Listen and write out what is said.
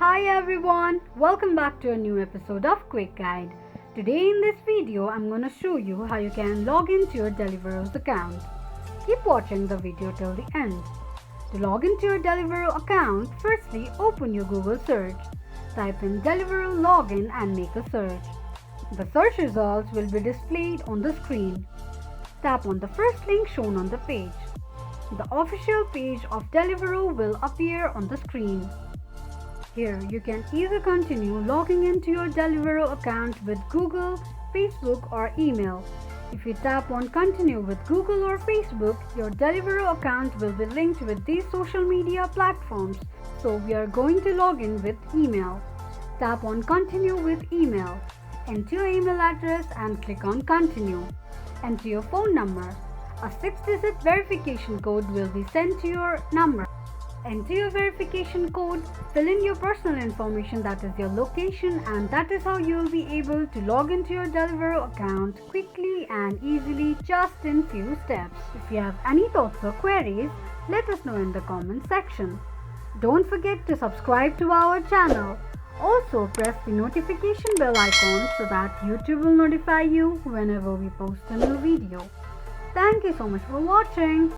Hi everyone, welcome back to a new episode of Quick Guide. Today in this video, I'm going to show you how you can log into your Deliveroo account. Keep watching the video till the end. To log into your Deliveroo account, firstly open your Google search. Type in Deliveroo login and make a search. The search results will be displayed on the screen. Tap on the first link shown on the page. The official page of Deliveroo will appear on the screen. Here, you can either continue logging into your Deliveroo account with Google, Facebook or email. If you tap on continue with Google or Facebook, your Deliveroo account will be linked with these social media platforms. So we are going to log in with email. Tap on continue with email. Enter your email address and click on continue. Enter your phone number. A 6-digit verification code will be sent to your number. Enter your verification code, fill in your personal information, that is your location, and that is how you will be able to log into your Deliveroo account quickly and easily just in few steps. If you have any thoughts or queries, let us know in the comment section. Don't forget to subscribe to our channel. Also press the notification bell icon so that YouTube will notify you whenever we post a new video. Thank you so much for watching.